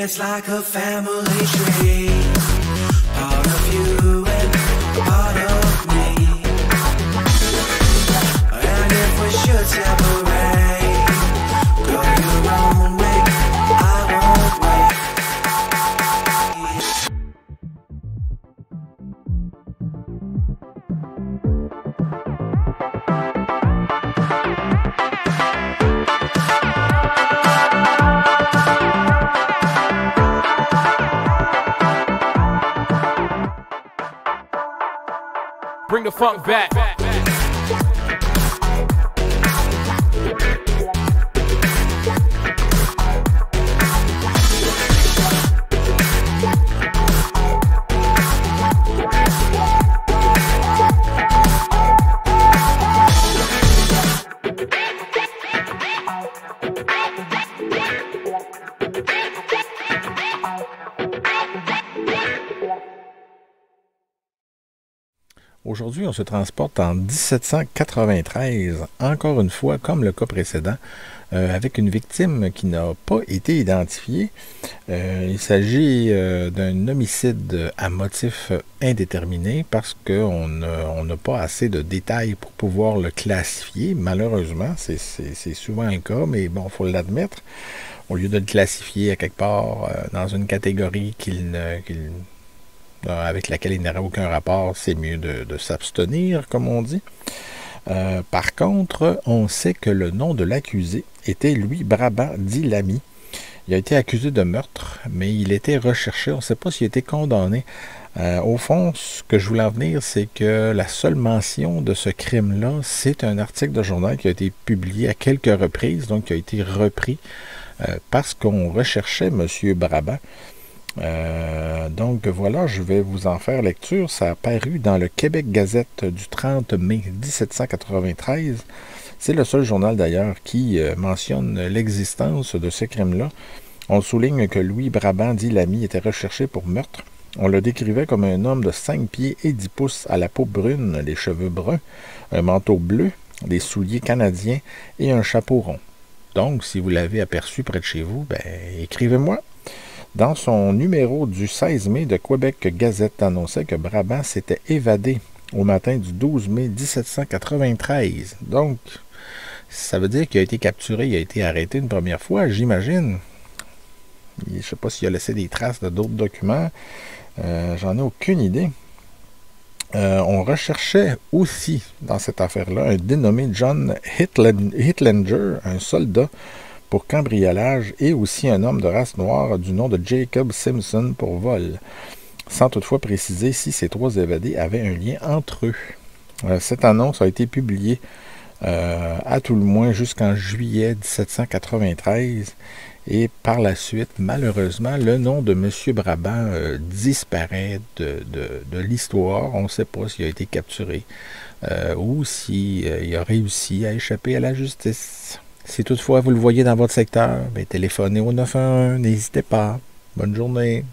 It's like a family tree, part of you and part of me. And if we should separate, go your own way, I won't wait. Bring the funk back. Aujourd'hui, on se transporte en 1793, encore une fois, comme le cas précédent, avec une victime qui n'a pas été identifiée. Il s'agit d'un homicide à motif indéterminé parce qu'on n'a pas assez de détails pour pouvoir le classifier. Malheureusement, c'est souvent le cas, mais bon, il faut l'admettre. Au lieu de le classifier à quelque part dans une catégorie avec laquelle il n'aurait aucun rapport, c'est mieux de s'abstenir, comme on dit. Par contre, on sait que le nom de l'accusé était Louis Brabant, dit l'ami. Il a été accusé de meurtre, mais il était recherché. On ne sait pas s'il a été condamné. Au fond, ce que je voulais en venir, c'est que la seule mention de ce crime-là, c'est un article de journal qui a été publié à quelques reprises, donc qui a été repris parce qu'on recherchait M. Brabant. Donc voilà, je vais vous en faire lecture. Ça a paru dans le Québec Gazette du 30 mai 1793. C'est le seul journal d'ailleurs qui mentionne l'existence de ce crime-là. On souligne que Louis Brabant, dit l'ami, était recherché pour meurtre. On le décrivait comme un homme de 5 pieds et 10 pouces à la peau brune, les cheveux bruns, un manteau bleu, des souliers canadiens et un chapeau rond. Donc, si vous l'avez aperçu près de chez vous, écrivez-moi. Dans son numéro du 16 mai de Québec Gazette, annonçait que Brabant s'était évadé au matin du 12 mai 1793. Donc, ça veut dire qu'il a été capturé, il a été arrêté une première fois, j'imagine. Je ne sais pas s'il a laissé des traces de d'autres documents. J'en ai aucune idée. On recherchait aussi, dans cette affaire-là, un dénommé John Hitlanger, un soldat pour cambriolage, et aussi un homme de race noire du nom de Jacob Simpson pour vol, sans toutefois préciser si ces trois évadés avaient un lien entre eux. Cette annonce a été publiée à tout le moins jusqu'en juillet 1793, et par la suite, malheureusement, le nom de M. Brabant disparaît de l'histoire. On ne sait pas s'il a été capturé ou s'il a réussi à échapper à la justice. Si toutefois vous le voyez dans votre secteur, téléphonez au 911, n'hésitez pas. Bonne journée.